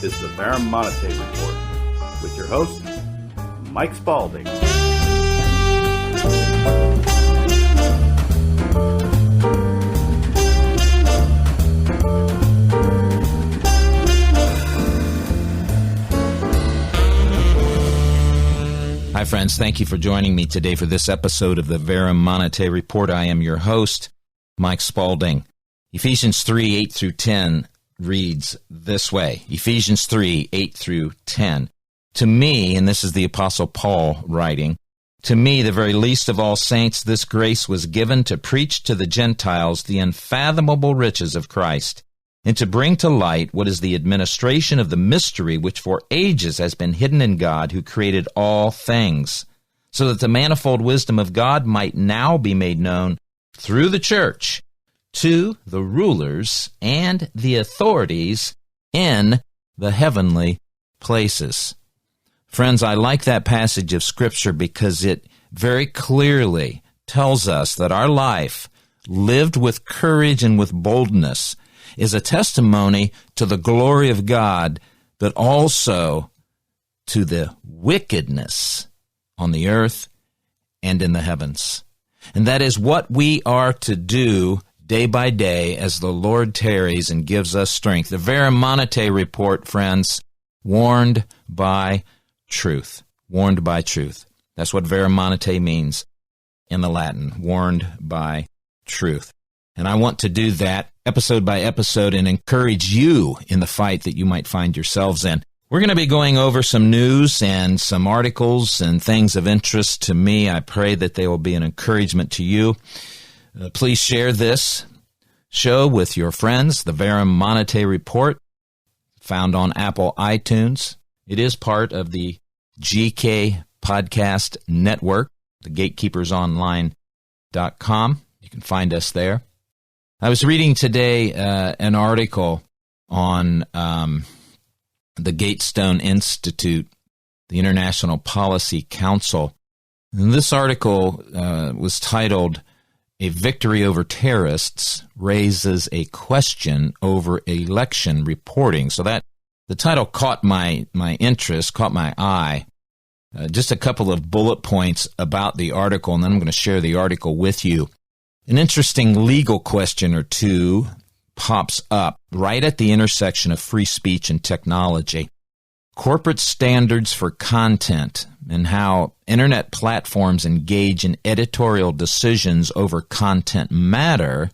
is the Verum Monitae Report with your host, Mike Spaulding. Hi, friends. Thank you for joining me today for this episode of the Verum Monitae Report. I am your host, Mike Spaulding. Ephesians 3, 8 through 10 reads this way. Ephesians 3, 8 through 10. To me, and this is the Apostle Paul writing, to me, the very least of all saints, this grace was given to preach to the Gentiles the unfathomable riches of Christ, and to bring to light what is the administration of the mystery which for ages has been hidden in God who created all things, so that the manifold wisdom of God might now be made known through the church to the rulers and the authorities in the heavenly places. Friends, I like that passage of Scripture because it very clearly tells us that our life, lived with courage and with boldness, is a testimony to the glory of God, but also to the wickedness on the earth and in the heavens. And that is what we are to do day by day as the Lord tarries and gives us strength. The Verum Monitae Report, friends, warned by truth. Warned by truth. That's what Verum Monitae means in the Latin, warned by truth. And I want to do that episode by episode and encourage you in the fight that you might find yourselves in. We're going to be going over some news and some articles and things of interest to me. I pray that they will be an encouragement to you. Please share this show with your friends. The Verum Monitae Report, found on Apple iTunes. It is part of the GK Podcast Network, the gatekeepersonline.com. You can find us there. I was reading today an article on the Gatestone Institute, the International Policy Council. And this article was titled, "A Victory Over Terrorists Raises a Question Over Election Reporting." So that the title caught my interest, caught my eye. Just a couple of bullet points about the article, and then I'm going to share the article with you. An interesting legal question or two pops up right at the intersection of free speech and technology. Corporate standards for content and how internet platforms engage in editorial decisions over content matter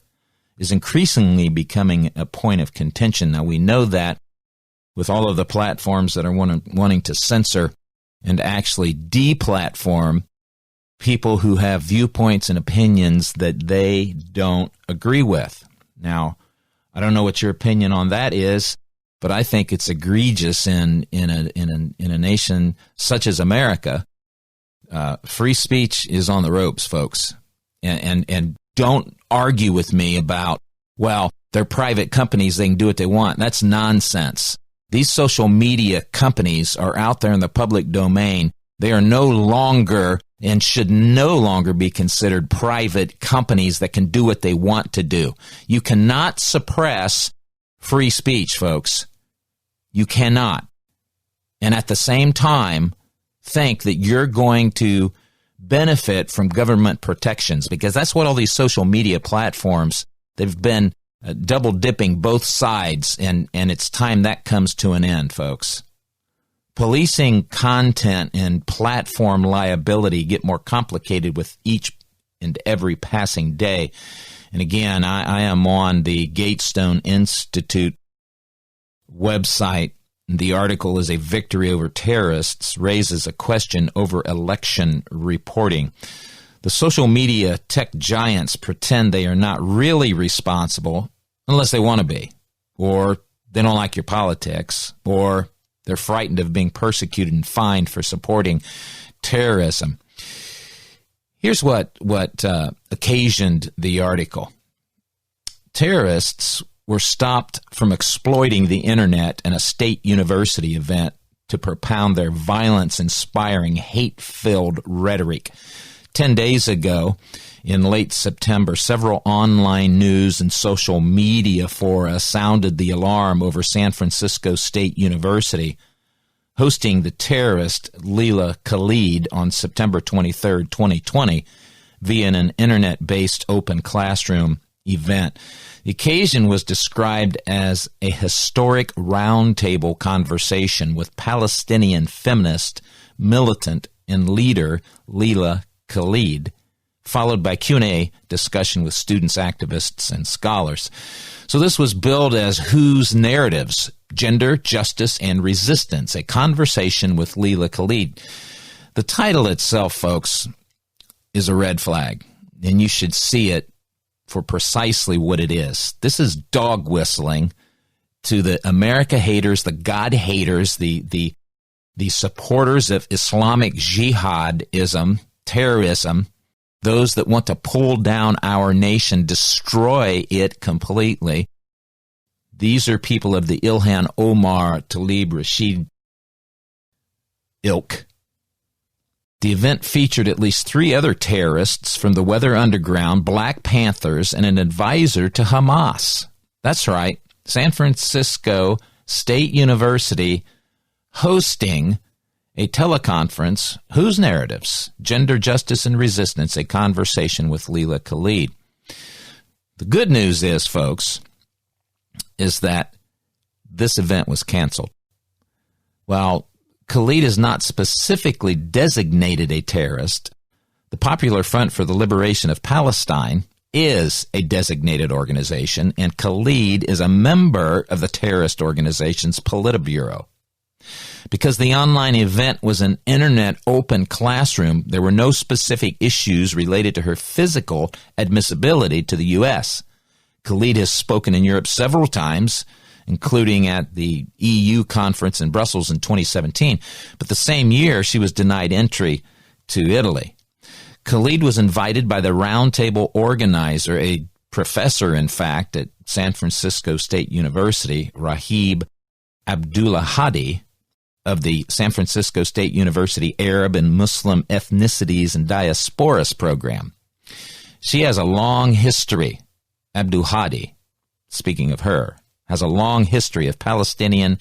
is increasingly becoming a point of contention. Now, we know that with all of the platforms that are wanting to censor and actually deplatform people who have viewpoints and opinions that they don't agree with. Now, I don't know what your opinion on that is, but I think it's egregious in a nation such as America. Free speech is on the ropes, folks, and don't argue with me about, well, they're private companies, they can do what they want. That's nonsense. These social media companies are out there in the public domain. They are no longer and should no longer be considered private companies that can do what they want to do. You cannot suppress free speech, folks. You cannot. And at the same time, think that you're going to benefit from government protections, because that's what all these social media platforms, they've been double-dipping both sides, and it's time that comes to an end, folks. Policing content and platform liability get more complicated with each and every passing day. And again, I am on the Gatestone Institute website. The article is "A Victory Over Terrorists Raises a Question Over Election Reporting." The social media tech giants pretend they are not really responsible unless they want to be, or they don't like your politics, or they're frightened of being persecuted and fined for supporting terrorism. Here's what occasioned the article. Terrorists were stopped from exploiting the internet and a state university event to propound their violence-inspiring, hate-filled rhetoric. 10 days ago, in late September, several online news and social media fora sounded the alarm over San Francisco State University hosting the terrorist Leila Khalid on September 23, 2020, via an internet-based open classroom event. The occasion was described as a historic roundtable conversation with Palestinian feminist, militant, and leader Leila Khalid, followed by Q&A discussion with students, activists, and scholars. So this was billed as Whose Narratives? Gender, Justice, and Resistance, a conversation with Leila Khalid. The title itself, folks, is a red flag, and you should see it for precisely what it is. This is dog whistling to the America haters, the God haters, the supporters of Islamic jihadism, terrorism, those that want to pull down our nation, destroy it completely. These are people of the Ilhan Omar Tlaib Rashid ilk. The event featured at least 3 other terrorists from the Weather Underground, Black Panthers, and an advisor to Hamas. That's right, San Francisco State University hosting a teleconference, Whose Narratives? Gender, Justice, and Resistance, a conversation with Leila Khalid. The good news is, folks, is that this event was canceled. While Khalid is not specifically designated a terrorist, the Popular Front for the Liberation of Palestine is a designated organization, and Khalid is a member of the terrorist organization's Politburo. Because the online event was an internet open classroom, there were no specific issues related to her physical admissibility to the U.S. Khalid has spoken in Europe several times, including at the EU conference in Brussels in 2017, but the same year she was denied entry to Italy. Khalid was invited by the roundtable organizer, a professor, in fact, at San Francisco State University, Rahib Abdullahadi, of the San Francisco State University Arab and Muslim Ethnicities and Diasporas program. She has a long history, Abdullahadi, speaking of her, has a long history of Palestinian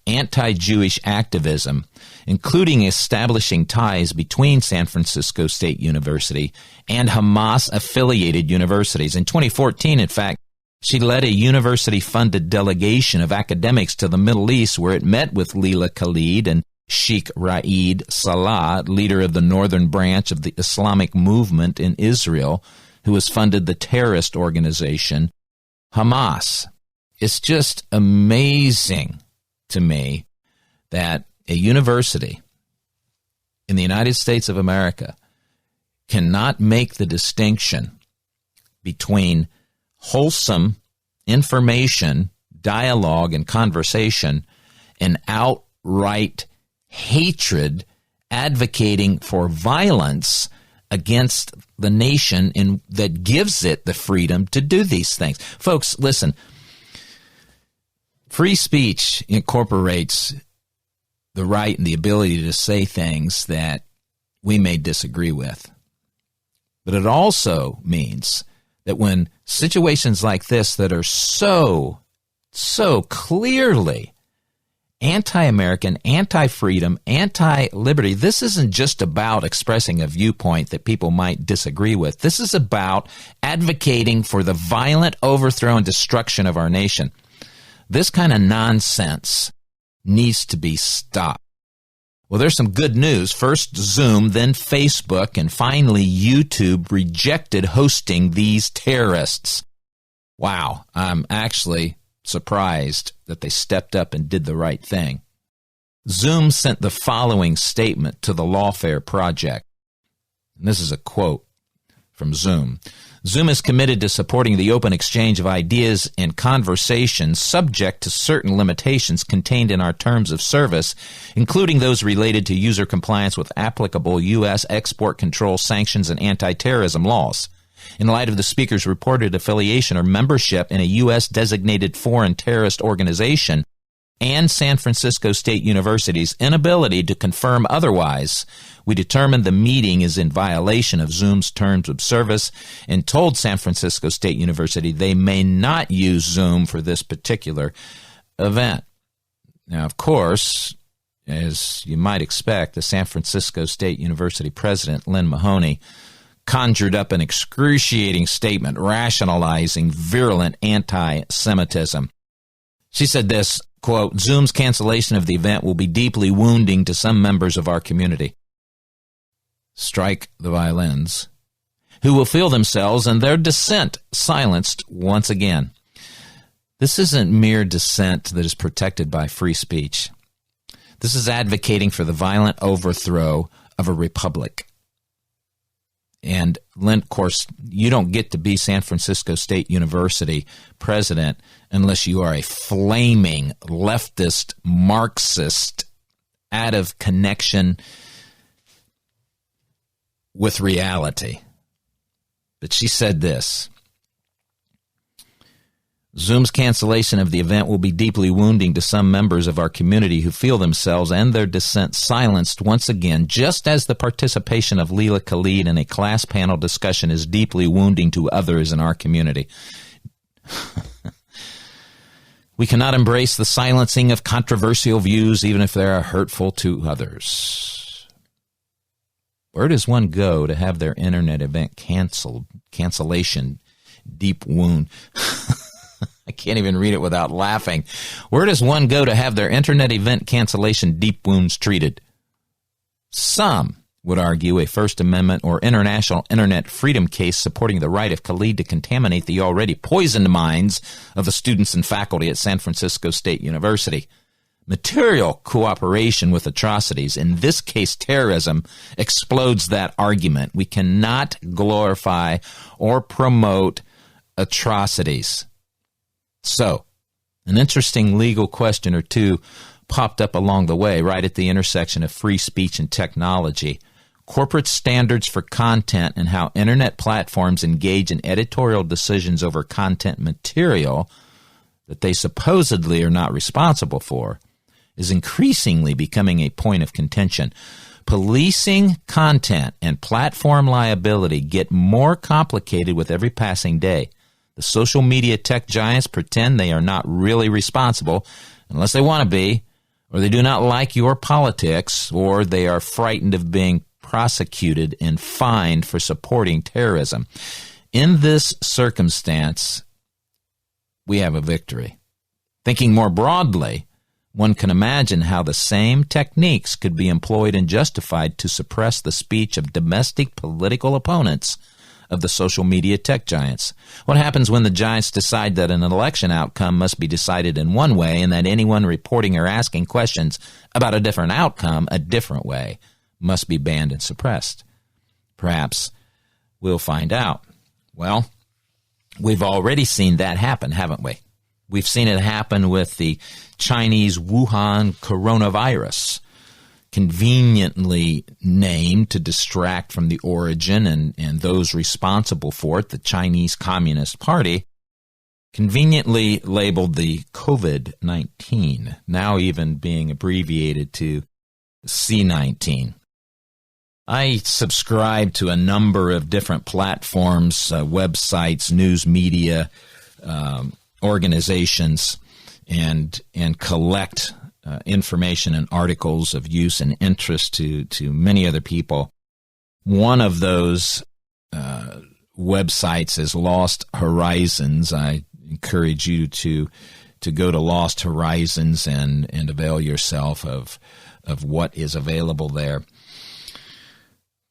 anti-Jewish activism, including establishing ties between San Francisco State University and Hamas-affiliated universities. In 2014, in fact, she led a university-funded delegation of academics to the Middle East, where it met with Leila Khalid and Sheikh Raed Salah, leader of the northern branch of the Islamic movement in Israel, who has funded the terrorist organization Hamas. It's just amazing to me that a university in the United States of America cannot make the distinction between wholesome information, dialogue, and conversation and outright hatred, advocating for violence against the nation that gives it the freedom to do these things. Folks, listen, free speech incorporates the right and the ability to say things that we may disagree with. But it also means that when situations like this that are so clearly anti-American, anti-freedom, anti-liberty, this isn't just about expressing a viewpoint that people might disagree with. This is about advocating for the violent overthrow and destruction of our nation. This kind of nonsense needs to be stopped. Well, there's some good news. First Zoom, then Facebook, and finally YouTube rejected hosting these terrorists. Wow, I'm actually surprised that they stepped up and did the right thing. Zoom sent the following statement to the Lawfare Project. And this is a quote from Zoom. Zoom is committed to supporting the open exchange of ideas and conversations subject to certain limitations contained in our terms of service, including those related to user compliance with applicable U.S. export control sanctions and anti-terrorism laws. In light of the speaker's reported affiliation or membership in a U.S. designated foreign terrorist organization and San Francisco State University's inability to confirm otherwise, we determined the meeting is in violation of Zoom's terms of service and told San Francisco State University they may not use Zoom for this particular event. Now, of course, as you might expect, the San Francisco State University president, Lynn Mahoney, conjured up an excruciating statement rationalizing virulent anti-Semitism. She said this, quote, "Zoom's cancellation of the event will be deeply wounding to some members of our community." Strike the violins. Who will feel themselves and their dissent silenced once again. This isn't mere dissent that is protected by free speech. This is advocating for the violent overthrow of a republic. And, of course, you don't get to be San Francisco State University president unless you are a flaming leftist Marxist out of connection with reality. But she said this, "Zoom's cancellation of the event will be deeply wounding to some members of our community who feel themselves and their dissent silenced once again, just as the participation of Leila Khalid in a class panel discussion is deeply wounding to others in our community." We cannot embrace the silencing of controversial views, even if they are hurtful to others. Where does one go to have their internet event cancellation deep wound? I can't even read it without laughing. Where does one go to have their internet event cancellation deep wounds treated? Some would argue a First Amendment or international internet freedom case supporting the right of Khalid to contaminate the already poisoned minds of the students and faculty at San Francisco State University. Material cooperation with atrocities, in this case terrorism, explodes that argument. We cannot glorify or promote atrocities. So, an interesting legal question or two popped up along the way, right at the intersection of free speech and technology. Corporate standards for content and how internet platforms engage in editorial decisions over content material that they supposedly are not responsible for is increasingly becoming a point of contention. Policing content and platform liability get more complicated with every passing day. The social media tech giants pretend they are not really responsible unless they want to be, or they do not like your politics, or they are frightened of being prosecuted and fined for supporting terrorism. In this circumstance, we have a victory. Thinking more broadly, one can imagine how the same techniques could be employed and justified to suppress the speech of domestic political opponents of the social media tech giants. What happens when the giants decide that an election outcome must be decided in one way and that anyone reporting or asking questions about a different outcome a different way must be banned and suppressed? Perhaps we'll find out. Well, we've already seen that happen, haven't we? We've seen it happen with the Chinese Wuhan coronavirus, conveniently named to distract from the origin and those responsible for it, the Chinese Communist Party, conveniently labeled the COVID-19, now even being abbreviated to C-19. I subscribe to a number of different platforms, websites, news media, organizations, and collect information and articles of use and interest to many other people. One of those websites is Lost Horizons. I encourage you to go to Lost Horizons and avail yourself of what is available there.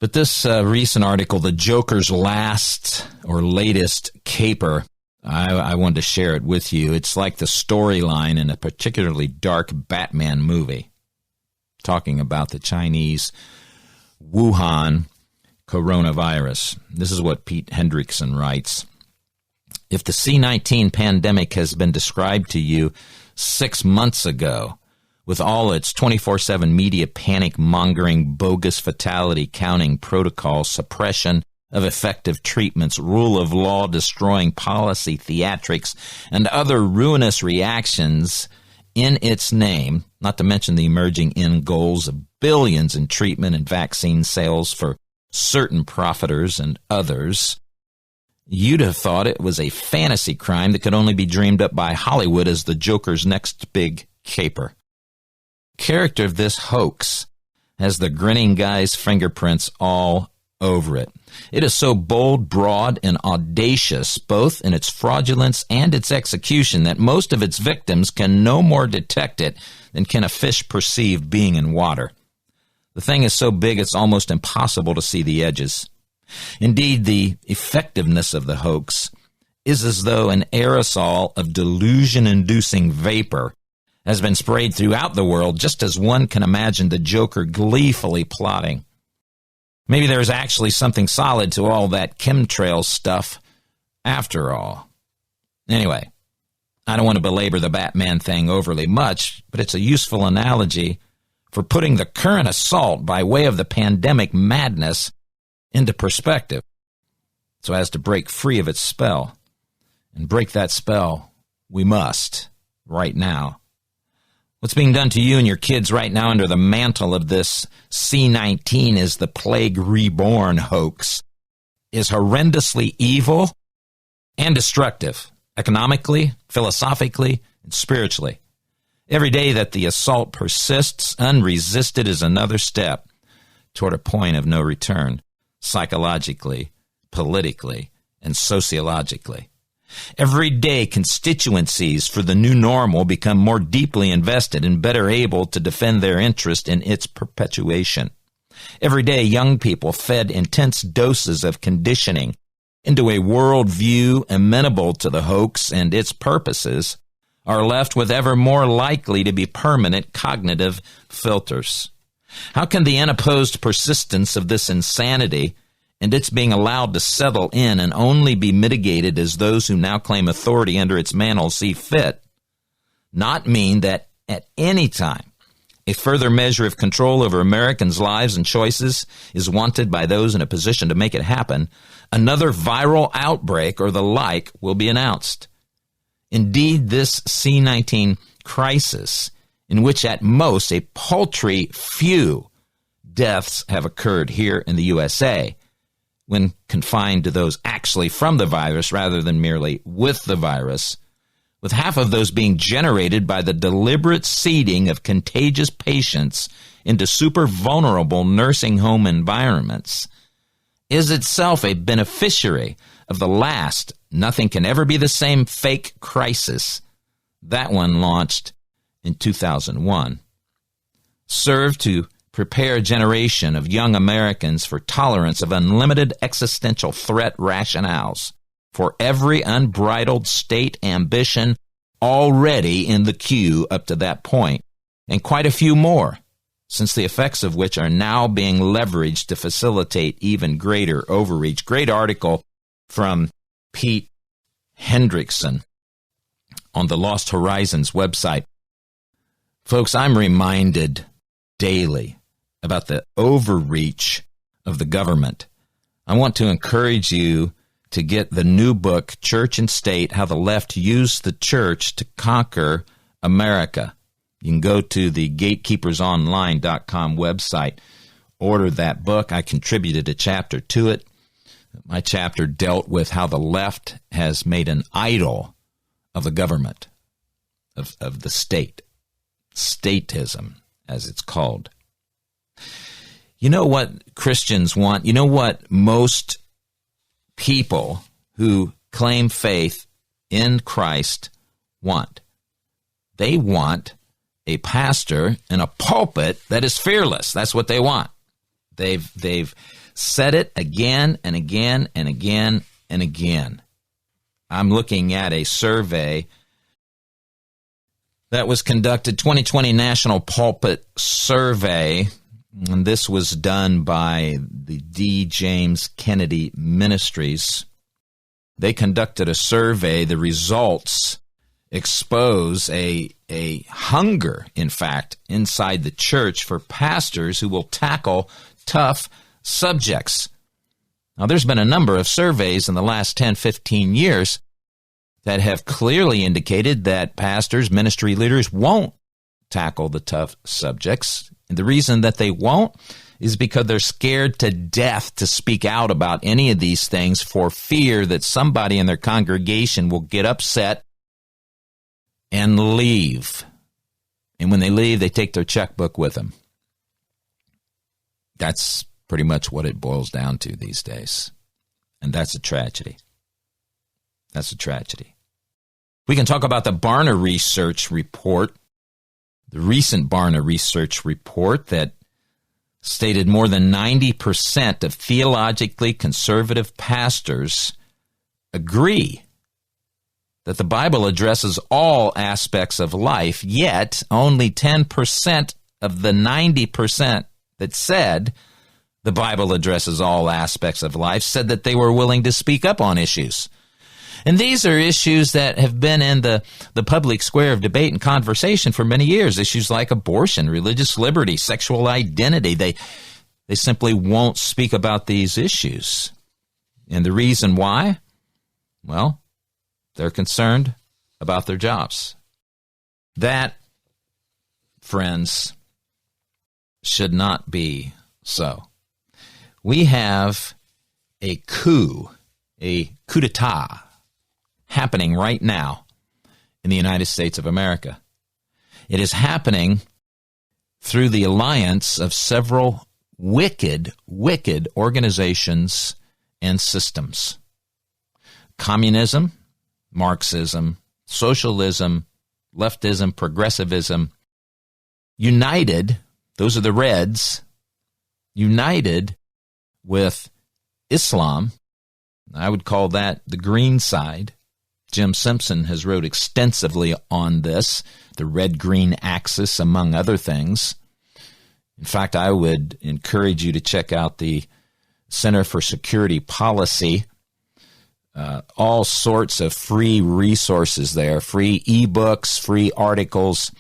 But this recent article, The Joker's Last or Latest Caper, I wanted to share it with you. It's like the storyline in a particularly dark Batman movie, talking about the Chinese Wuhan coronavirus. This is what Pete Hendrickson writes. If the C-19 pandemic has been described to you 6 months ago, with all its 24/7 media panic-mongering, bogus fatality-counting protocol, suppression of effective treatments, rule of law destroying policy theatrics, and other ruinous reactions in its name, not to mention the emerging end goals of billions in treatment and vaccine sales for certain profiteers and others, you'd have thought it was a fantasy crime that could only be dreamed up by Hollywood as the Joker's next big caper. Character of this hoax has the grinning guy's fingerprints all over it. It is so bold, broad, and audacious, both in its fraudulence and its execution, that most of its victims can no more detect it than can a fish perceive being in water. The thing is so big it's almost impossible to see the edges. Indeed, the effectiveness of the hoax is as though an aerosol of delusion-inducing vapor has been sprayed throughout the world, just as one can imagine the Joker gleefully plotting. Maybe there's actually something solid to all that chemtrail stuff after all. Anyway, I don't want to belabor the Batman thing overly much, but it's a useful analogy for putting the current assault by way of the pandemic madness into perspective, so as to break free of its spell. And break that spell we must, right now. What's being done to you and your kids right now under the mantle of this C-19 is the plague reborn hoax, is horrendously evil and destructive, economically, philosophically, and spiritually. Every day that the assault persists unresisted is another step toward a point of no return, psychologically, politically, and sociologically. Every day, constituencies for the new normal become more deeply invested and better able to defend their interest in its perpetuation. Every day, young people fed intense doses of conditioning into a worldview amenable to the hoax and its purposes are left with ever more likely to be permanent cognitive filters. How can the unopposed persistence of this insanity and its being allowed to settle in and only be mitigated as those who now claim authority under its mantle see fit, not mean that at any time a further measure of control over Americans' lives and choices is wanted by those in a position to make it happen, another viral outbreak or the like will be announced? Indeed, this C-19 crisis, in which at most a paltry few deaths have occurred here in the USA, when confined to those actually from the virus rather than merely with the virus, with half of those being generated by the deliberate seeding of contagious patients into super vulnerable nursing home environments, is itself a beneficiary of the last nothing can ever be the same fake crisis, that one launched in 2001, served to prepare a generation of young Americans for tolerance of unlimited existential threat rationales for every unbridled state ambition already in the queue up to that point, and quite a few more, since the effects of which are now being leveraged to facilitate even greater overreach. Great article from Pete Hendrickson on the Lost Horizons website. Folks, I'm reminded daily about the overreach of the government. I want to encourage you to get the new book, Church and State, How the Left Used the Church to Conquer America. You can go to the gatekeepersonline.com website, order that book. I contributed a chapter to it. My chapter dealt with how the left has made an idol of the government, of the state, statism, as it's called. You know what Christians want? You know what most people who claim faith in Christ want? They want a pastor in a pulpit that is fearless. That's what they want. They've said it again and again and again and again. I'm looking at a survey that was conducted, 2020 National Pulpit Survey, and this was done by the D. James Kennedy Ministries. They conducted a survey. The results expose a hunger, in fact, inside the church for pastors who will tackle tough subjects. Now, there's been a number of surveys in the last 10, 15 years that have clearly indicated that pastors, ministry leaders won't tackle the tough subjects. And the reason that they won't is because they're scared to death to speak out about any of these things for fear that somebody in their congregation will get upset and leave. And when they leave, they take their checkbook with them. That's pretty much what it boils down to these days. And that's a tragedy. That's a tragedy. We can talk about the Barna Research Report, the recent Barna Research Report that stated more than 90% of theologically conservative pastors agree that the Bible addresses all aspects of life, yet only 10% of the 90% that said the Bible addresses all aspects of life said that they were willing to speak up on issues. And these are issues that have been in the public square of debate and conversation for many years. Issues like abortion, religious liberty, sexual identity. They simply won't speak about these issues. And the reason why? Well, they're concerned about their jobs. That, friends, should not be so. We have a coup d'etat, happening right now in the United States of America. It is happening through the alliance of several wicked organizations and systems. Communism, Marxism, socialism, leftism, progressivism, united, those are the reds, united with Islam. I would call that the green side. Jim Simpson has wrote extensively on this, the red-green axis, among other things. In fact, I would encourage you to check out the Center for Security Policy. All sorts of free resources there, free ebooks, free articles,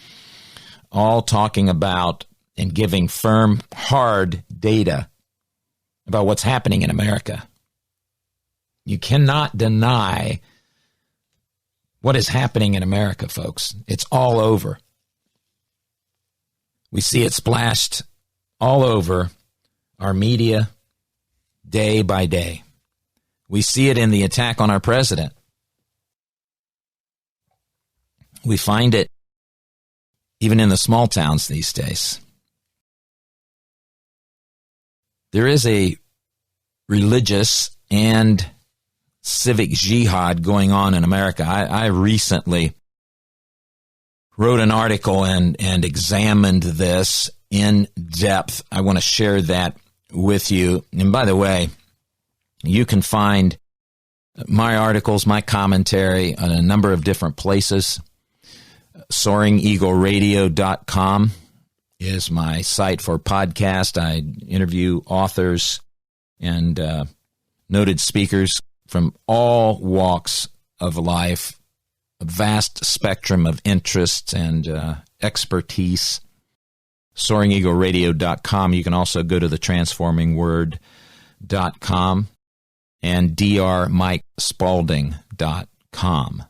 all talking about and giving firm, hard data about what's happening in America. You cannot deny what is happening in America, folks. It's all over. We see it splashed all over our media day by day. We see it in the attack on our president. We find it even in the small towns these days. There is a religious and civic jihad going on in America. I recently wrote an article and examined this in depth. I want to share that with you. And by the way, you can find my articles, my commentary on a number of different places. SoaringEagleRadio.com is my site for podcast. I interview authors and noted speakers from all walks of life, a vast spectrum of interests and expertise. SoaringEagleRadio.com. You can also go to the TransformingWord.com and drmikespaulding.com.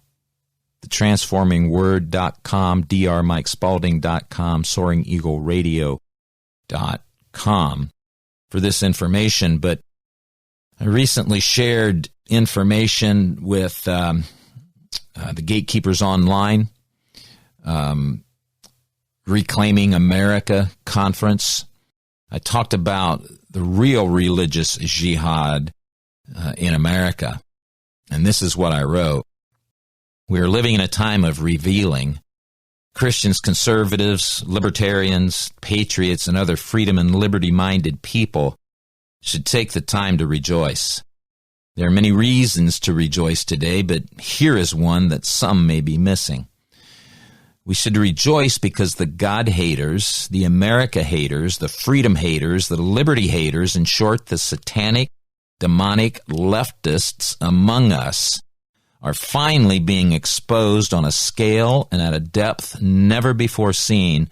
The TransformingWord.com, drmikespaulding.com, SoaringEagleRadio.com for this information. But I recently shared information with the Gatekeepers Online, Reclaiming America conference. I talked about the real religious jihad in America. And this is what I wrote. We are living in a time of revealing. Christians, conservatives, libertarians, patriots, and other freedom and liberty-minded people should take the time to rejoice. There are many reasons to rejoice today, but here is one that some may be missing. We should rejoice because the God haters, the America haters, the freedom haters, the liberty haters, in short, the satanic, demonic leftists among us, are finally being exposed on a scale and at a depth never before seen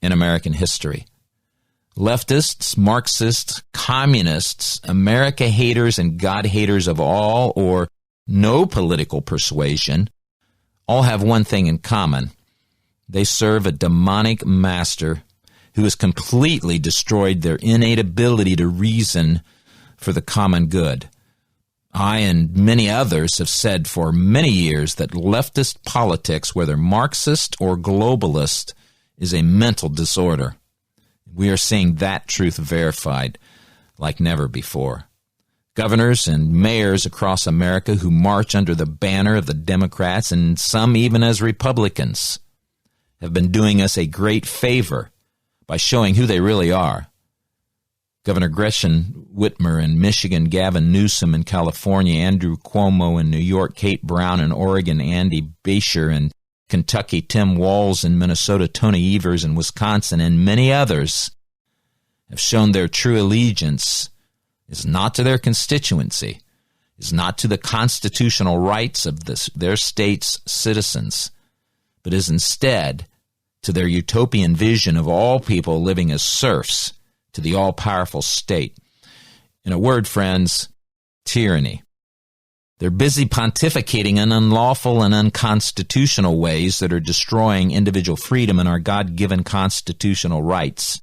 in American history. Leftists, Marxists, communists, America haters, and God haters of all or no political persuasion all have one thing in common. They serve a demonic master who has completely destroyed their innate ability to reason for the common good. I and many others have said for many years that leftist politics, whether Marxist or globalist, is a mental disorder. We are seeing that truth verified like never before. Governors and mayors across America who march under the banner of the Democrats, and some even as Republicans, have been doing us a great favor by showing who they really are. Governor Gretchen Whitmer in Michigan, Gavin Newsom in California, Andrew Cuomo in New York, Kate Brown in Oregon, Andy Beshear in Kentucky, Tim Walz in Minnesota, Tony Evers in Wisconsin, and many others have shown their true allegiance is not to their constituency, is not to the constitutional rights of their state's citizens, but is instead to their utopian vision of all people living as serfs to the all-powerful state. In a word, friends, tyranny. They're busy pontificating in unlawful and unconstitutional ways that are destroying individual freedom and our God-given constitutional rights.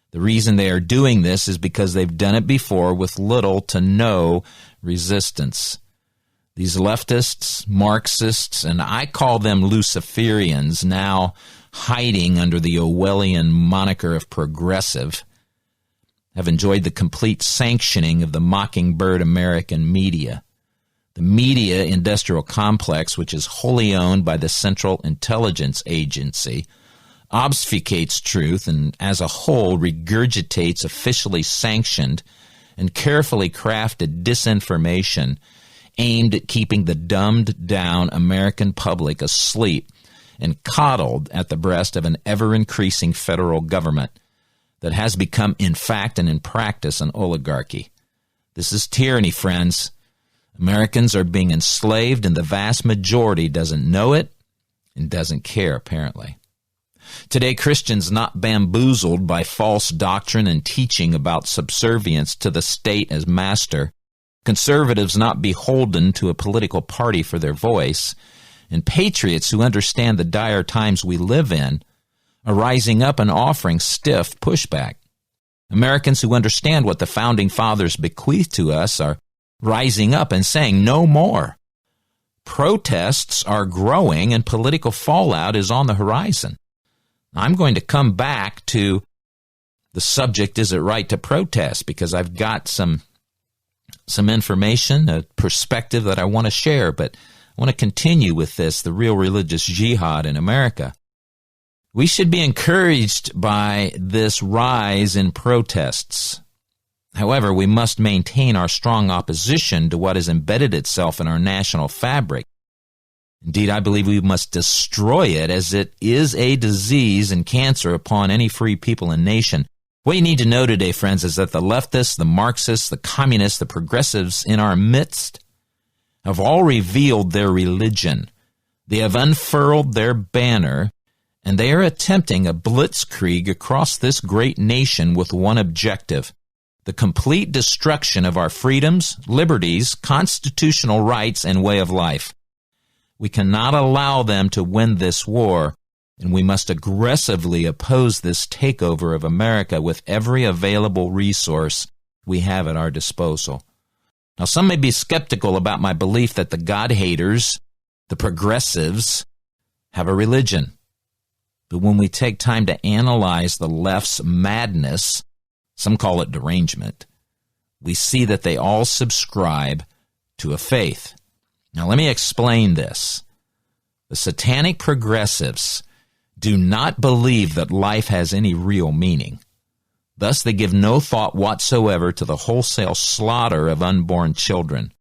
The reason they are doing this is because they've done it before with little to no resistance. These leftists, Marxists, and I call them Luciferians, now hiding under the Orwellian moniker of progressive, have enjoyed the complete sanctioning of the mockingbird American media. The media industrial complex, which is wholly owned by the Central Intelligence Agency, obfuscates truth and as a whole regurgitates officially sanctioned and carefully crafted disinformation aimed at keeping the dumbed-down American public asleep and coddled at the breast of an ever-increasing federal government that has become, in fact and in practice, an oligarchy. This is tyranny, friends. Americans are being enslaved, and the vast majority doesn't know it and doesn't care, apparently. Today, Christians not bamboozled by false doctrine and teaching about subservience to the state as master, conservatives not beholden to a political party for their voice, and patriots who understand the dire times we live in are rising up and offering stiff pushback. Americans who understand what the Founding Fathers bequeathed to us are rising up and saying no more. Protests are growing and political fallout is on the horizon. I'm going to come back to the subject, is it right to protest, because I've got some information, a perspective that I want to share, but I want to continue with this, the real religious jihad in America. We should be encouraged by this rise in protests. However, we must maintain our strong opposition to what has embedded itself in our national fabric. Indeed, I believe we must destroy it, as it is a disease and cancer upon any free people and nation. What you need to know today, friends, is that the leftists, the Marxists, the communists, the progressives in our midst have all revealed their religion. They have unfurled their banner, and they are attempting a blitzkrieg across this great nation with one objective: the complete destruction of our freedoms, liberties, constitutional rights, and way of life. We cannot allow them to win this war, and we must aggressively oppose this takeover of America with every available resource we have at our disposal. Now, some may be skeptical about my belief that the God-haters, the progressives, have a religion. But when we take time to analyze the left's madness, some call it derangement, we see that they all subscribe to a faith. Now, let me explain this. The satanic progressives do not believe that life has any real meaning. Thus, they give no thought whatsoever to the wholesale slaughter of unborn children.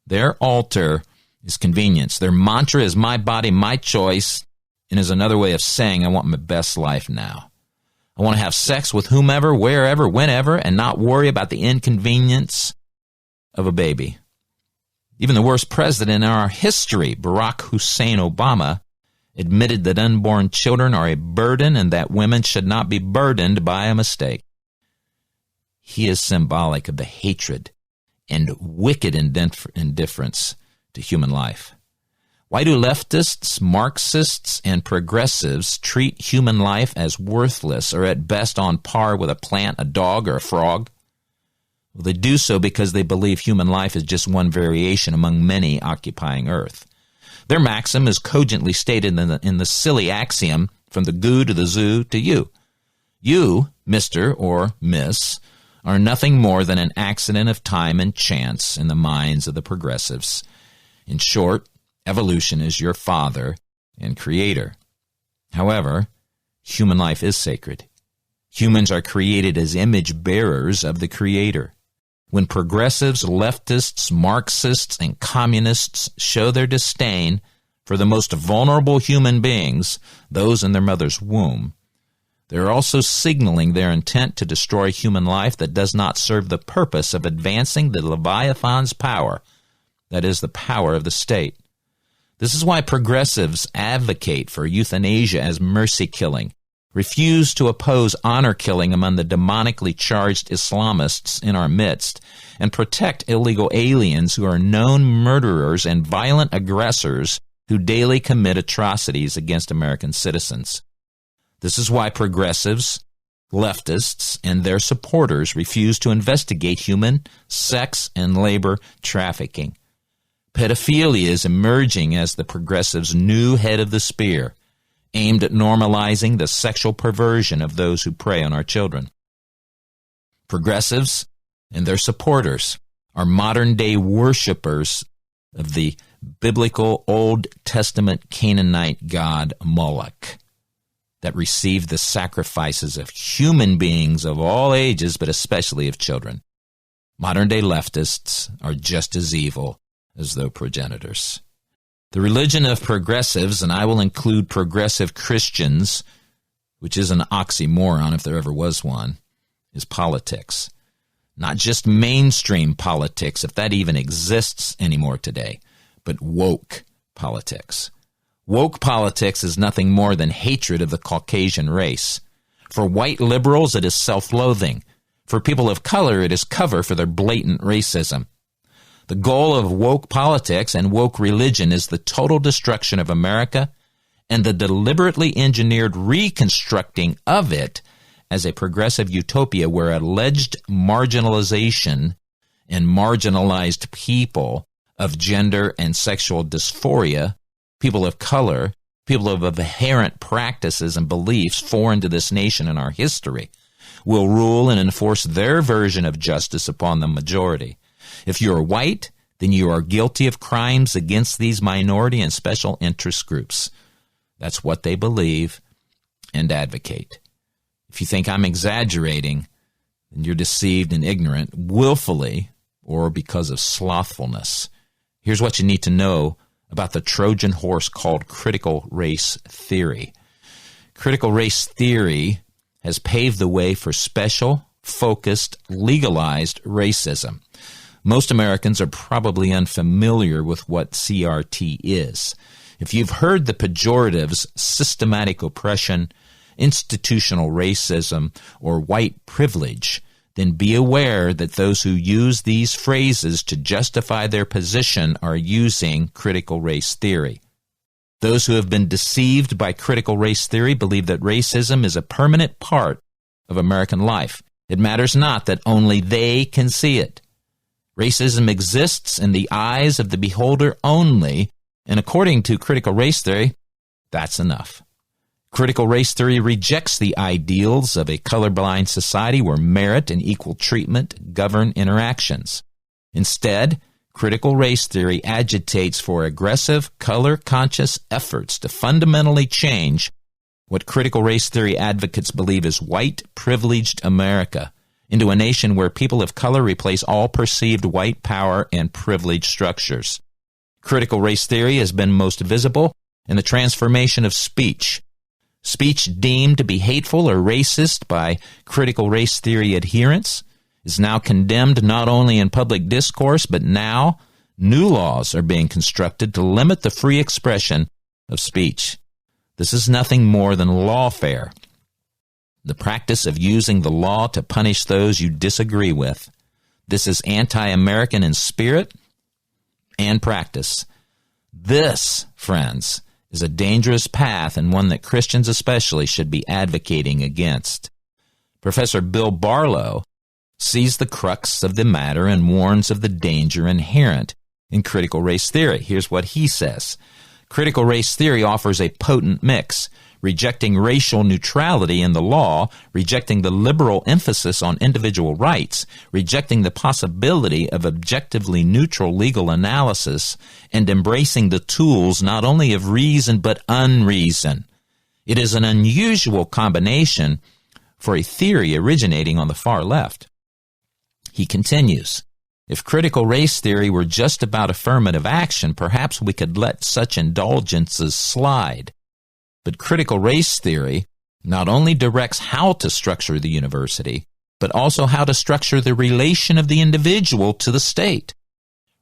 Their altar is convenience. Their mantra is my body, my choice, and is another way of saying I want my best life now. I want to have sex with whomever, wherever, whenever, and not worry about the inconvenience of a baby. Even the worst president in our history, Barack Hussein Obama, admitted that unborn children are a burden and that women should not be burdened by a mistake. He is symbolic of the hatred and wicked indifference to human life. Why do leftists, Marxists, and progressives treat human life as worthless or at best on par with a plant, a dog, or a frog? Well, they do so because they believe human life is just one variation among many occupying Earth. Their maxim is cogently stated in the silly axiom, from the goo to the zoo to you. You, Mr. or Miss, are nothing more than an accident of time and chance in the minds of the progressives. In short, evolution is your father and creator. However, human life is sacred. Humans are created as image bearers of the Creator. When progressives, leftists, Marxists, and communists show their disdain for the most vulnerable human beings, those in their mother's womb, they are also signaling their intent to destroy human life that does not serve the purpose of advancing the Leviathan's power, that is, the power of the state. This is why progressives advocate for euthanasia as mercy killing, refuse to oppose honor killing among the demonically charged Islamists in our midst, and protect illegal aliens who are known murderers and violent aggressors who daily commit atrocities against American citizens. This is why progressives, leftists, and their supporters refuse to investigate human, sex, and labor trafficking. Pedophilia is emerging as the progressives' new head of the spear, aimed at normalizing the sexual perversion of those who prey on our children. Progressives and their supporters are modern-day worshipers of the biblical Old Testament Canaanite god Moloch that received the sacrifices of human beings of all ages, but especially of children. Modern-day leftists are just as evil as their progenitors. The religion of progressives, and I will include progressive Christians, which is an oxymoron if there ever was one, is politics. Not just mainstream politics, if that even exists anymore today, but woke politics. Woke politics is nothing more than hatred of the Caucasian race. For white liberals, it is self-loathing. For people of color, it is cover for their blatant racism. The goal of woke politics and woke religion is the total destruction of America and the deliberately engineered reconstructing of it as a progressive utopia where alleged marginalization and marginalized people of gender and sexual dysphoria, people of color, people of inherent practices and beliefs foreign to this nation and our history, will rule and enforce their version of justice upon the majority. If you are white, then you are guilty of crimes against these minority and special interest groups. That's what they believe and advocate. If you think I'm exaggerating, then you're deceived and ignorant, willfully or because of slothfulness. Here's what you need to know about the Trojan horse called critical race theory. Critical race theory has paved the way for special, focused, legalized racism. Most Americans are probably unfamiliar with what CRT is. If you've heard the pejoratives systematic oppression, institutional racism, or white privilege, then be aware that those who use these phrases to justify their position are using critical race theory. Those who have been deceived by critical race theory believe that racism is a permanent part of American life. It matters not that only they can see it. Racism exists in the eyes of the beholder only, and according to critical race theory, that's enough. Critical race theory rejects the ideals of a colorblind society where merit and equal treatment govern interactions. Instead, critical race theory agitates for aggressive, color-conscious efforts to fundamentally change what critical race theory advocates believe is white, privileged America into a nation where people of color replace all perceived white power and privilege structures. Critical race theory has been most visible in the transformation of speech. Speech deemed to be hateful or racist by critical race theory adherents is now condemned not only in public discourse, but now new laws are being constructed to limit the free expression of speech. This is nothing more than lawfare, the practice of using the law to punish those you disagree with. This is anti-American in spirit and practice. This friends, is a dangerous path and one that Christians especially should be advocating against. Professor Bill Barlow sees the crux of the matter and warns of the danger inherent in critical race theory. Here's what he says. Critical race theory offers a potent mix, rejecting racial neutrality in the law, rejecting the liberal emphasis on individual rights, rejecting the possibility of objectively neutral legal analysis, and embracing the tools not only of reason but unreason. It is an unusual combination for a theory originating on the far left. He continues, if critical race theory were just about affirmative action, perhaps we could let such indulgences slide. But critical race theory not only directs how to structure the university, but also how to structure the relation of the individual to the state.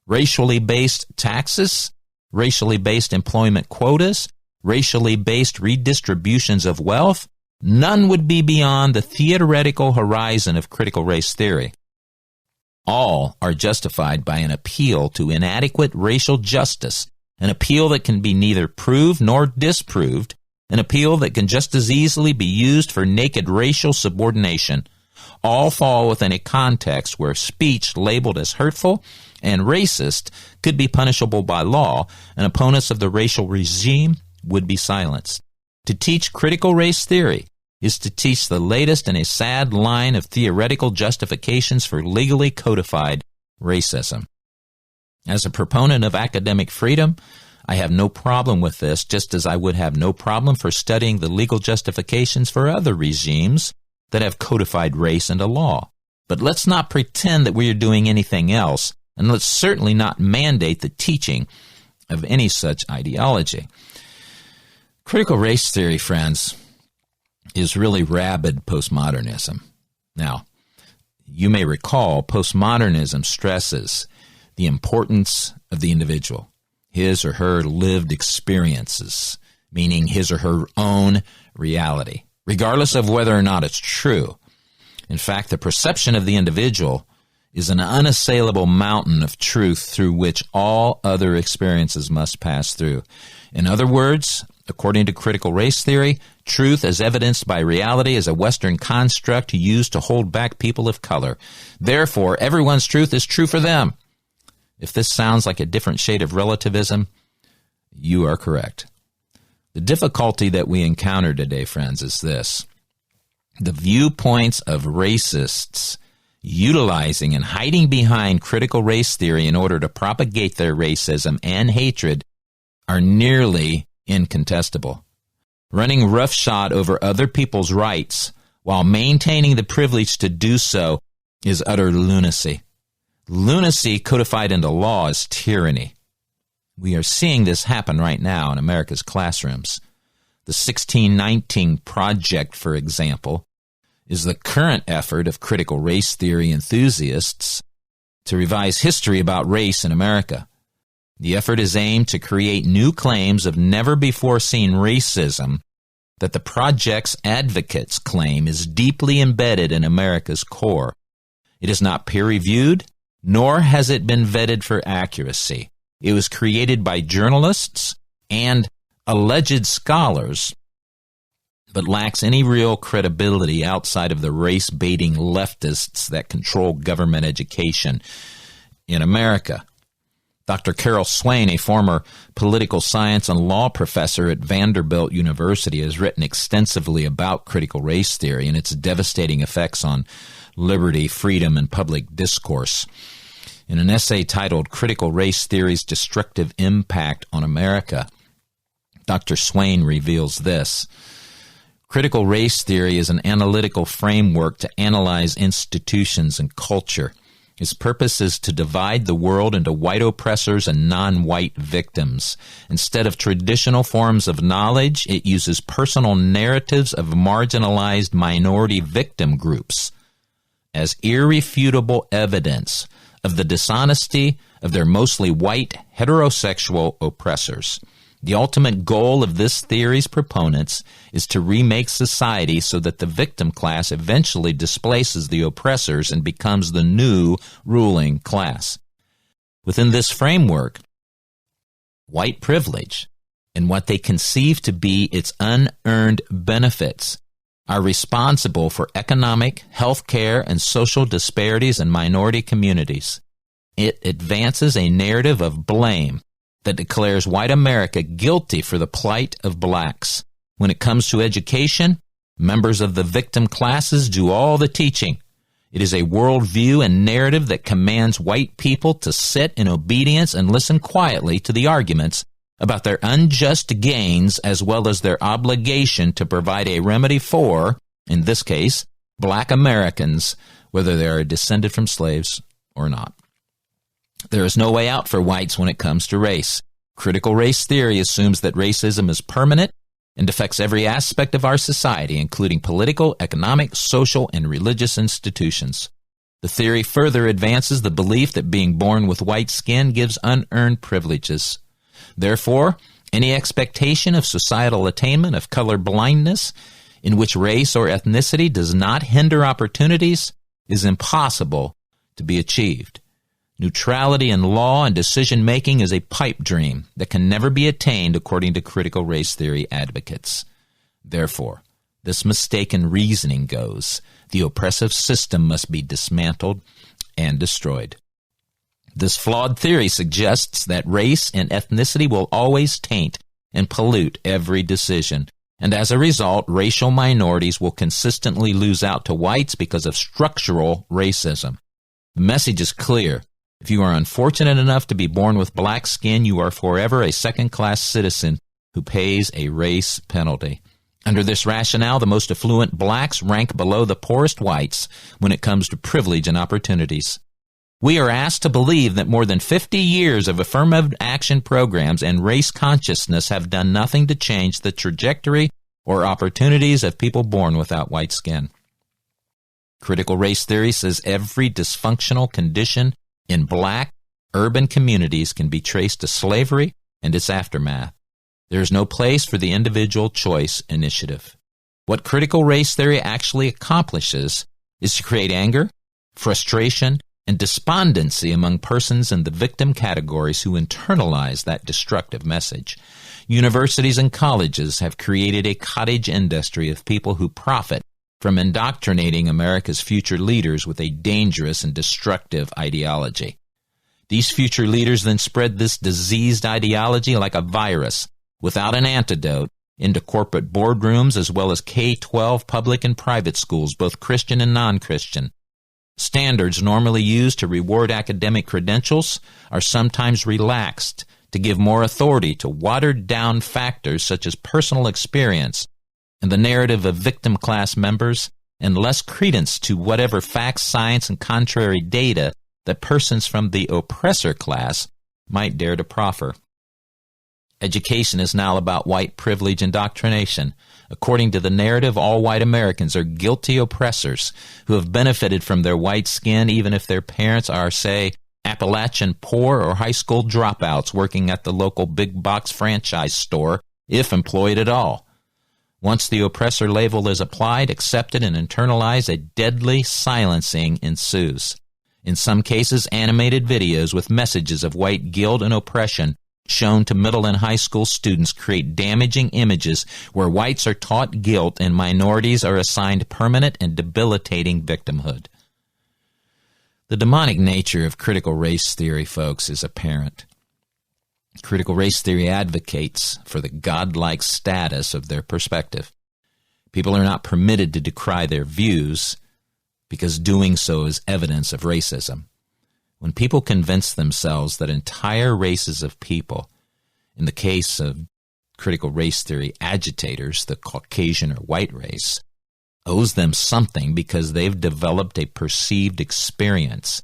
Racially based taxes, racially based employment quotas, racially based redistributions of wealth, none would be beyond the theoretical horizon of critical race theory. All are justified by an appeal to inadequate racial justice, an appeal that can be neither proved nor disproved, an appeal that can just as easily be used for naked racial subordination. All fall within a context where speech labeled as hurtful and racist could be punishable by law, and opponents of the racial regime would be silenced. To teach critical race theory is to teach the latest in a sad line of theoretical justifications for legally codified racism. As a proponent of academic freedom, I have no problem with this, just as I would have no problem for studying the legal justifications for other regimes that have codified race into law. But let's not pretend that we are doing anything else, and let's certainly not mandate the teaching of any such ideology. Critical race theory, friends, is really rabid postmodernism. Now, you may recall postmodernism stresses the importance of the individual, his or her lived experiences, meaning his or her own reality, regardless of whether or not it's true. In fact, the perception of the individual is an unassailable mountain of truth through which all other experiences must pass through. In other words, according to critical race theory, truth as evidenced by reality is a Western construct used to hold back people of color. Therefore, everyone's truth is true for them. If this sounds like a different shade of relativism, you are correct. The difficulty that we encounter today, friends, is this. The viewpoints of racists utilizing and hiding behind critical race theory in order to propagate their racism and hatred are nearly incontestable. Running roughshod over other people's rights while maintaining the privilege to do so is utter lunacy. Lunacy codified into law is tyranny. We are seeing this happen right now in America's classrooms. The 1619 Project, for example, is the current effort of critical race theory enthusiasts to revise history about race in America. The effort is aimed to create new claims of never-before-seen racism that the project's advocates claim is deeply embedded in America's core. It is not peer-reviewed, nor has it been vetted for accuracy. It was created by journalists and alleged scholars, but lacks any real credibility outside of the race-baiting leftists that control government education in America. Dr. Carol SWAIN, a former political science and law professor at Vanderbilt University, has written extensively about critical race theory and its devastating effects on liberty, freedom, and public discourse. In an essay titled Critical Race Theory's Destructive Impact on America, Dr. SWAIN reveals this. Critical race theory is an analytical framework to analyze institutions and culture. Its purpose is to divide the world into white oppressors and non-white victims. Instead of traditional forms of knowledge, it uses personal narratives of marginalized minority victim groups as irrefutable evidence of the dishonesty of their mostly white heterosexual oppressors. The ultimate goal of this theory's proponents is to remake society so that the victim class eventually displaces the oppressors and becomes the new ruling class. Within this framework, white privilege and what they conceive to be its unearned benefits, are responsible for economic, health care, and social disparities in minority communities. It advances a narrative of blame that declares white America guilty for the plight of blacks. When it comes to education, members of the victim classes do all the teaching. It is a worldview and narrative that commands white people to sit in obedience and listen quietly to the arguments about their unjust gains as well as their obligation to provide a remedy for, in this case, black Americans, whether they are descended from slaves or not. There is no way out for whites when it comes to race. Critical race theory assumes that racism is permanent and affects every aspect of our society, including political, economic, social, and religious institutions. The theory further advances the belief that being born with white skin gives unearned privileges. Therefore, any expectation of societal attainment of color blindness in which race or ethnicity does not hinder opportunities is impossible to be achieved. Neutrality in law and decision-making is a pipe dream that can never be attained according to critical race theory advocates. Therefore, this mistaken reasoning goes, the oppressive system must be dismantled and destroyed. This flawed theory suggests that race and ethnicity will always taint and pollute every decision, and as a result, racial minorities will consistently lose out to whites because of structural racism. The message is clear. If you are unfortunate enough to be born with black skin, you are forever a second-class citizen who pays a race penalty. Under this rationale, the most affluent blacks rank below the poorest whites when it comes to privilege and opportunities. We are asked to believe that more than 50 years of affirmative action programs and race consciousness have done nothing to change the trajectory or opportunities of people born without white skin. Critical race theory says every dysfunctional condition in black urban communities can be traced to slavery and its aftermath. There is no place for the individual choice initiative. What critical race theory actually accomplishes is to create anger, frustration, and despondency among persons in the victim categories who internalize that destructive message. Universities and colleges have created a cottage industry of people who profit from indoctrinating America's future leaders with a dangerous and destructive ideology. These future leaders then spread this diseased ideology like a virus, without an antidote, into corporate boardrooms as well as K-12 public and private schools, both Christian and non-Christian. Standards normally used to reward academic credentials are sometimes relaxed to give more authority to watered-down factors such as personal experience and the narrative of victim class members, and less credence to whatever facts, science, and contrary data that persons from the oppressor class might dare to proffer. Education is now about white privilege indoctrination. According to the narrative, all white Americans are guilty oppressors who have benefited from their white skin even if their parents are, say, Appalachian poor or high school dropouts working at the local big box franchise store, if employed at all. Once the oppressor label is applied, accepted, and internalized, a deadly silencing ensues. In some cases, animated videos with messages of white guilt and oppression shown to middle and high school students create damaging images where whites are taught guilt and minorities are assigned permanent and debilitating victimhood. The demonic nature of critical race theory, folks, is apparent. Critical race theory advocates for the godlike status of their perspective. People are not permitted to decry their views because doing so is evidence of racism. When people convince themselves that entire races of people, in the case of critical race theory agitators, the Caucasian or white race, owes them something because they've developed a perceived experience,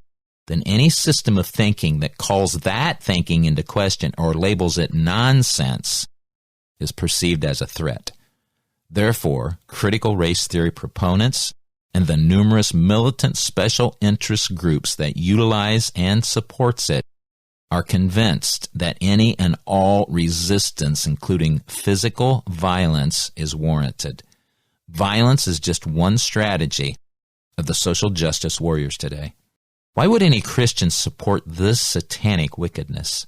then any system of thinking that calls that thinking into question or labels it nonsense is perceived as a threat. Therefore, critical race theory proponents and the numerous militant special interest groups that utilize and supports it are convinced that any and all resistance, including physical violence, is warranted. Violence is just one strategy of the social justice warriors today. Why would any Christian support this satanic wickedness?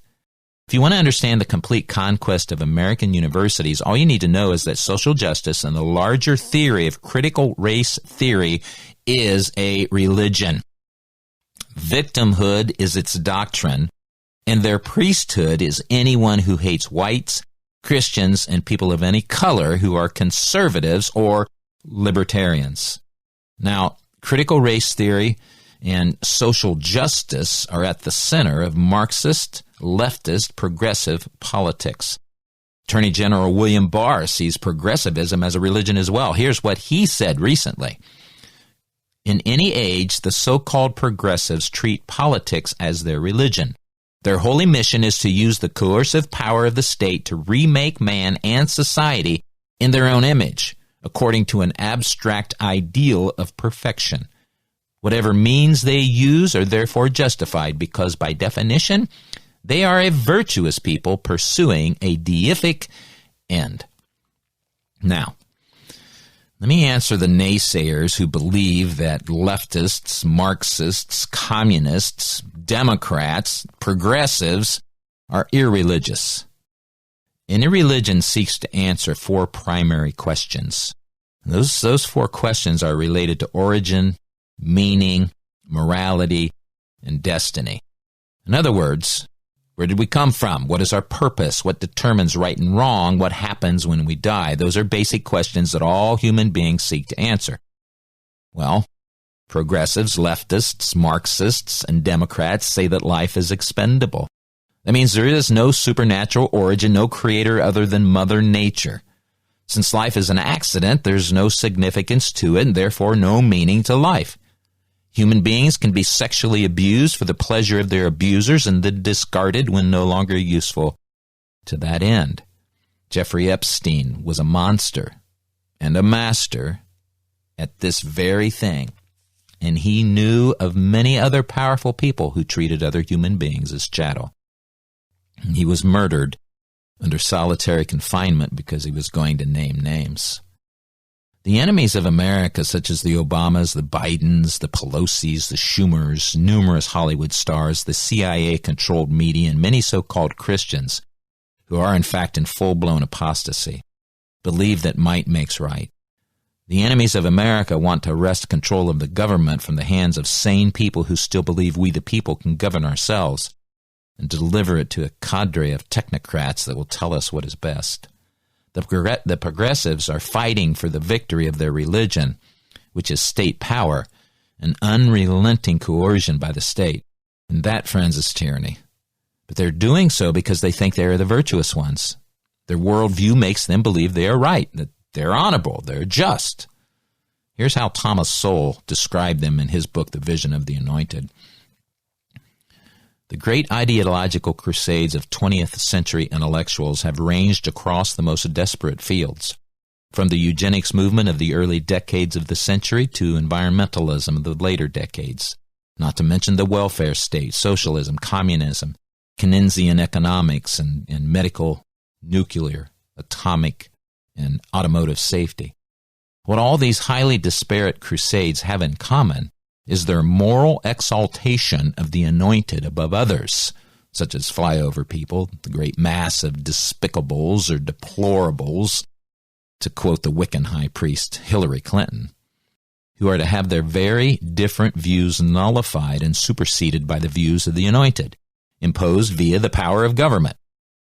If you want to understand the complete conquest of American universities, all you need to know is that social justice and the larger theory of critical race theory is a religion. Victimhood is its doctrine, and their priesthood is anyone who hates whites, Christians, and people of any color who are conservatives or libertarians. Now, critical race theory and social justice are at the center of Marxist, leftist, progressive politics. Attorney General William Barr sees progressivism as a religion as well. Here's what he said recently. In any age, the so-called progressives treat politics as their religion. Their holy mission is to use the coercive power of the state to remake man and society in their own image, according to an abstract ideal of perfection. Whatever means they use are therefore justified because, by definition, they are a virtuous people pursuing a deific end. Now, let me answer the naysayers who believe that leftists, Marxists, communists, Democrats, progressives are irreligious. Any religion seeks to answer four primary questions. Those four questions are related to origin, meaning, morality, and destiny. In other words, where did we come from? What is our purpose? What determines right and wrong? What happens when we die? Those are basic questions that all human beings seek to answer. Well, progressives, leftists, Marxists, and Democrats say that life is expendable. That means there is no supernatural origin, no creator other than Mother Nature. Since life is an accident, there's no significance to it, and therefore no meaning to life. Human beings can be sexually abused for the pleasure of their abusers and then discarded when no longer useful to that end. Jeffrey Epstein was a monster and a master at this very thing, and he knew of many other powerful people who treated other human beings as chattel. He was murdered under solitary confinement because he was going to name names. The enemies of America, such as the Obamas, the Bidens, the Pelosi's, the Schumers, numerous Hollywood stars, the CIA-controlled media, and many so-called Christians, who are in fact in full-blown apostasy, believe that might makes right. The enemies of America want to wrest control of the government from the hands of sane people who still believe we the people can govern ourselves, and deliver it to a cadre of technocrats that will tell us what is best. The progressives are fighting for the victory of their religion, which is state power, and unrelenting coercion by the state. And that, friends, is tyranny. But they're doing so because they think they are the virtuous ones. Their worldview makes them believe they are right, that they're honorable, they're just. Here's how Thomas Sowell described them in his book, The Vision of the Anointed. The great ideological crusades of 20th century intellectuals have ranged across the most desperate fields, from the eugenics movement of the early decades of the century to environmentalism of the later decades, not to mention the welfare state, socialism, communism, Keynesian economics, and medical, nuclear, atomic, and automotive safety. What all these highly disparate crusades have in common is their moral exaltation of the anointed above others, such as flyover people, the great mass of despicables or deplorables, to quote the Wiccan high priest Hillary Clinton, who are to have their very different views nullified and superseded by the views of the anointed, imposed via the power of government.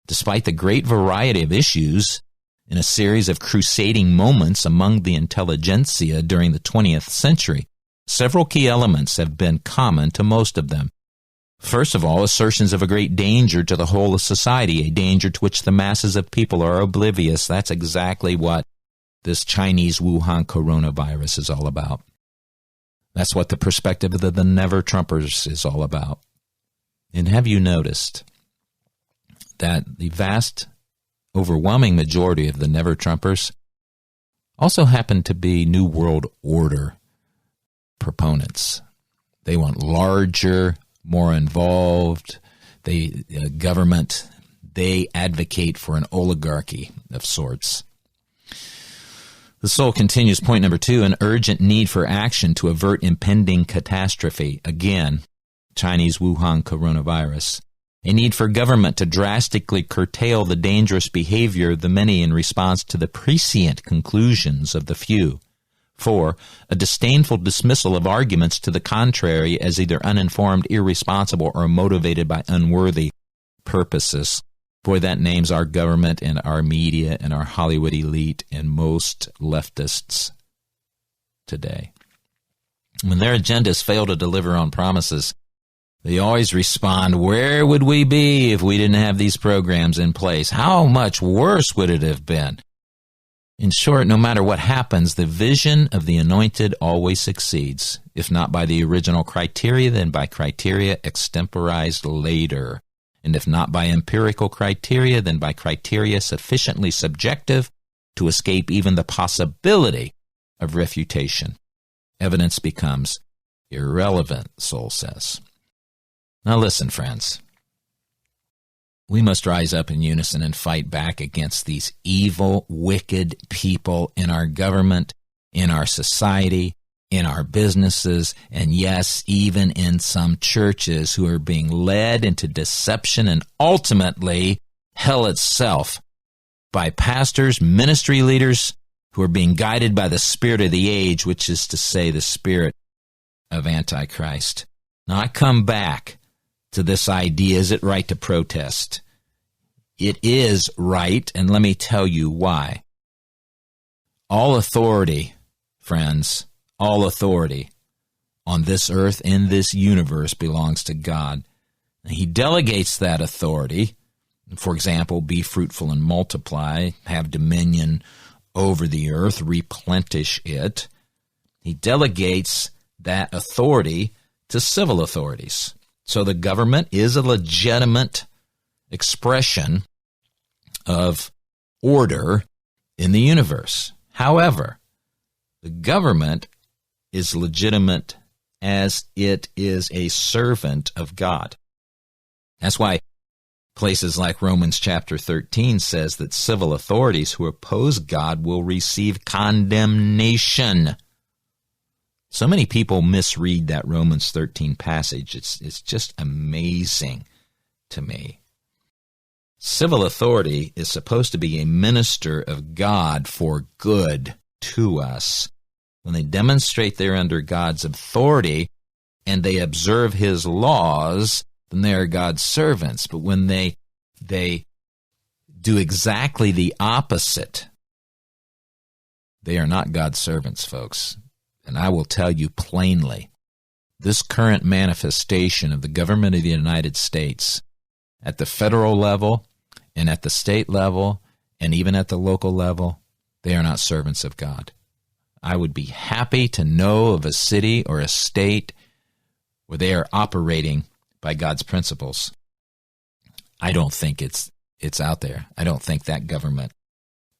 Despite the great variety of issues in a series of crusading moments among the intelligentsia during the 20th century, several key elements have been common to most of them. First of all, assertions of a great danger to the whole of society, a danger to which the masses of people are oblivious. That's exactly what this Chinese Wuhan coronavirus is all about. That's what the perspective of the never-Trumpers is all about. And have you noticed that the vast, overwhelming majority of the never-Trumpers also happen to be New World Order proponents? They want larger, more involved, government. They advocate for an oligarchy of sorts. The soul continues, point number 2, an urgent need for action to avert impending catastrophe. Again, Chinese Wuhan coronavirus. a need for government to drastically curtail the dangerous behavior of the many in response to the prescient conclusions of the few. 4. A disdainful dismissal of arguments to the contrary as either uninformed, irresponsible, or motivated by unworthy purposes. Boy, that names our government and our media and our Hollywood elite and most leftists today. When their agendas fail to deliver on promises, they always respond, where would we be if we didn't have these programs in place? How much worse would it have been? In short, no matter what happens, the vision of the anointed always succeeds, if not by the original criteria, then by criteria extemporized later. And if not by empirical criteria, then by criteria sufficiently subjective to escape even the possibility of refutation. Evidence becomes irrelevant, Soul says. Now listen, friends. We must rise up in unison and fight back against these evil, wicked people in our government, in our society, in our businesses, and yes, even in some churches who are being led into deception and ultimately hell itself by pastors, ministry leaders who are being guided by the spirit of the age, which is to say the spirit of Antichrist. Now I come back to this idea, is it right to protest? It is right, and let me tell you why. All authority, friends, all authority on this earth, in this universe, belongs to God. And He delegates that authority. For example, be fruitful and multiply, have dominion over the earth, replenish it. He delegates that authority to civil authorities. So the government is a legitimate expression of order in the universe. However, the government is legitimate as it is a servant of God. That's why places like Romans chapter 13 says that civil authorities who oppose God will receive condemnation. So many people misread that Romans 13 passage. It's just amazing to me. Civil authority is supposed to be a minister of God for good to us. When they demonstrate they're under God's authority and they observe His laws, then they are God's servants. But when they do exactly the opposite, they are not God's servants, folks. And I will tell you plainly, this current manifestation of the government of the United States at the federal level and at the state level and even at the local level, they are not servants of God. I would be happy to know of a city or a state where they are operating by God's principles. I don't think it's out there. I don't think that government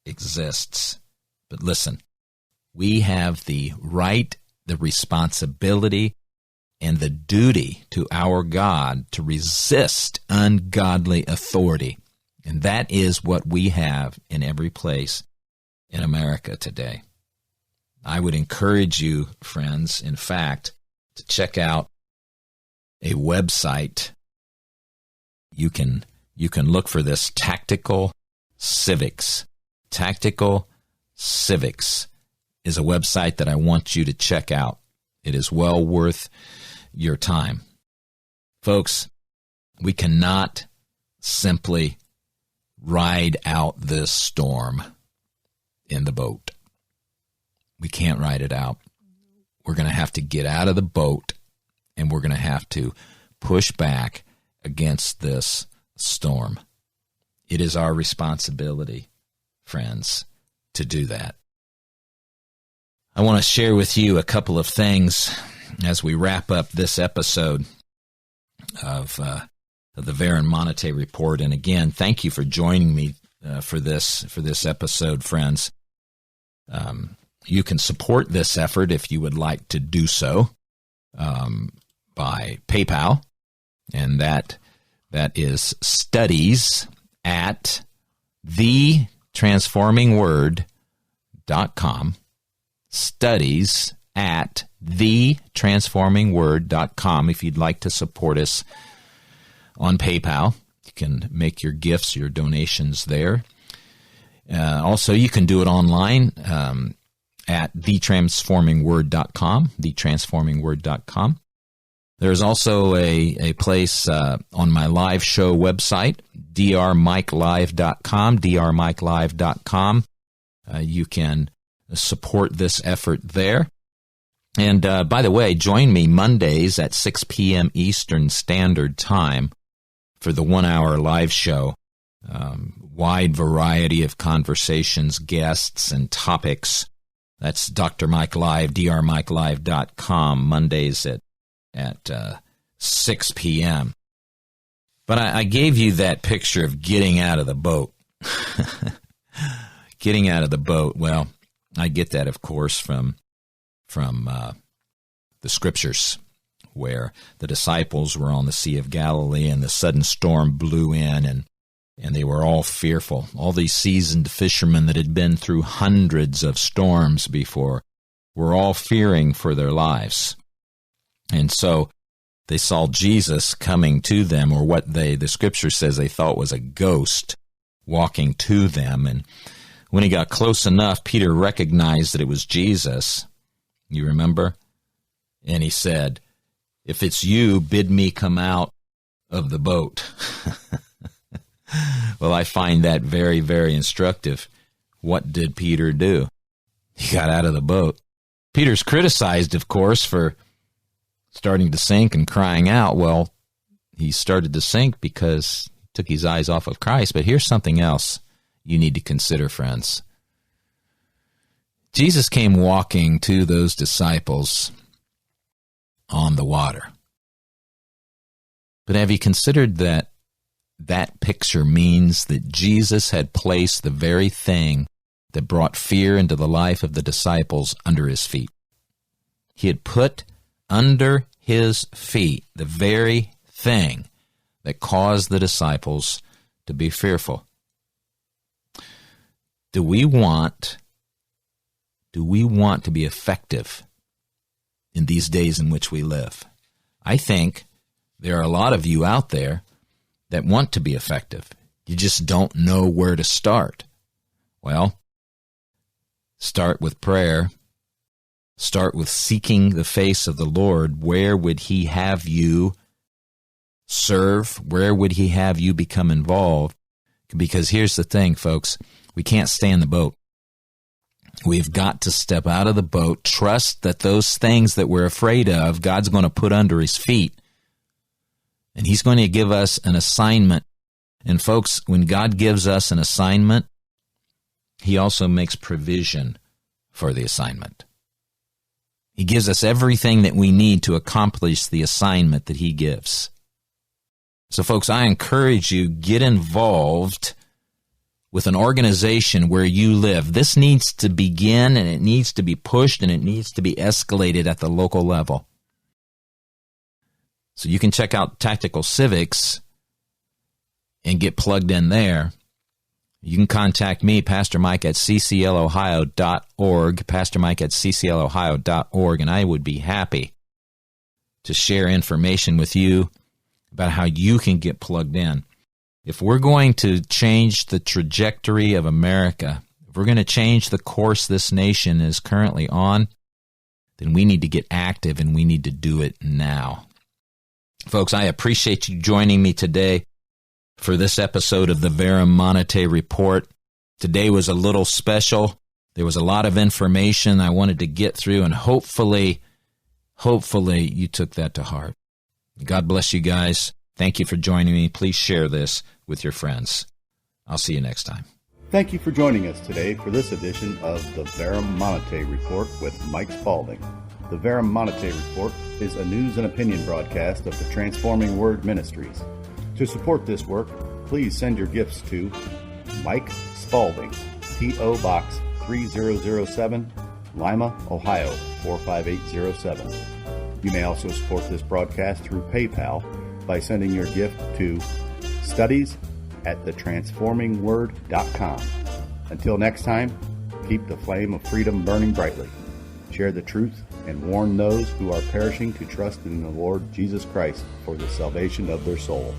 exists. But listen, we have the right, the responsibility, and the duty to our God to resist ungodly authority. And that is what we have in every place in America today. I would encourage you, friends, in fact, to check out a website. You can look for this, Tactical Civics. Tactical Civics is a website that I want you to check out. It is well worth your time. Folks, we cannot simply ride out this storm in the boat. We can't ride it out. We're going to have to get out of the boat, and we're going to have to push back against this storm. It is our responsibility, friends, to do that. I want to share with you a couple of things as we wrap up this episode of the Verum Monitae report. And again, thank you for joining me for this episode, friends. You can support this effort if you would like to do so by PayPal, and that is studies@thetransformingword.com. Studies@thetransformingword.com if you'd like to support us on PayPal. You can make your gifts, your donations there. Also, you can do it online at thetransformingword.com, thetransformingword.com. There's also a place on my live show website, drmikelive.com, drmikelive.com. You can support this effort there. And by the way, join me Mondays at 6 p.m. Eastern Standard Time for the 1-hour live show. Wide variety of conversations, guests, and topics. That's Dr. Mike Live, drmikelive.com, Mondays at 6 p.m. But I gave you that picture of getting out of the boat. Getting out of the boat. Well, I get that, of course, from the Scriptures, where the disciples were on the Sea of Galilee and the sudden storm blew in and they were all fearful. All these seasoned fishermen that had been through hundreds of storms before were all fearing for their lives. And so they saw Jesus coming to them, or what the Scripture says they thought was a ghost walking to them. And when he got close enough, Peter recognized that it was Jesus. You remember? And he said, "If it's you, bid me come out of the boat." Well, I find that very, very instructive. What did Peter do? He got out of the boat. Peter's criticized, of course, for starting to sink and crying out. Well, he started to sink because he took his eyes off of Christ. But here's something else you need to consider, friends. Jesus came walking to those disciples on the water. But have you considered that picture means that Jesus had placed the very thing that brought fear into the life of the disciples under his feet? He had put under his feet the very thing that caused the disciples to be fearful. Do we want to be effective in these days in which we live? I think there are a lot of you out there that want to be effective. You just don't know where to start. Well, start with prayer. Start with seeking the face of the Lord. Where would he have you serve? Where would he have you become involved? Because here's the thing, folks. We can't stay in the boat. We've got to step out of the boat, trust that those things that we're afraid of, God's going to put under his feet. And he's going to give us an assignment. And folks, when God gives us an assignment, he also makes provision for the assignment. He gives us everything that we need to accomplish the assignment that he gives. So folks, I encourage you, get involved with an organization where you live. This needs to begin, and it needs to be pushed, and it needs to be escalated at the local level. So you can check out Tactical Civics and get plugged in there. You can contact me, Pastor Mike, at cclohio.org, Pastor Mike at cclohio.org, and I would be happy to share information with you about how you can get plugged in. If we're going to change the trajectory of America, if we're going to change the course this nation is currently on, then we need to get active, and we need to do it now. Folks, I appreciate you joining me today for this episode of the Verum Monitae Report. Today was a little special. There was a lot of information I wanted to get through, and hopefully you took that to heart. God bless you guys. Thank you for joining me. Please share this with your friends. I'll see you next time. Thank you for joining us today for this edition of the Verum Monitae Report with Mike Spaulding. The Verum Monitae Report is a news and opinion broadcast of the Transforming Word Ministries. To support this work, please send your gifts to Mike Spaulding, P.O. Box 3007, Lima, Ohio 45807. You may also support this broadcast through PayPal by sending your gift to studies@thetransformingword.com. Until next time, keep the flame of freedom burning brightly. Share the truth and warn those who are perishing to trust in the Lord Jesus Christ for the salvation of their soul.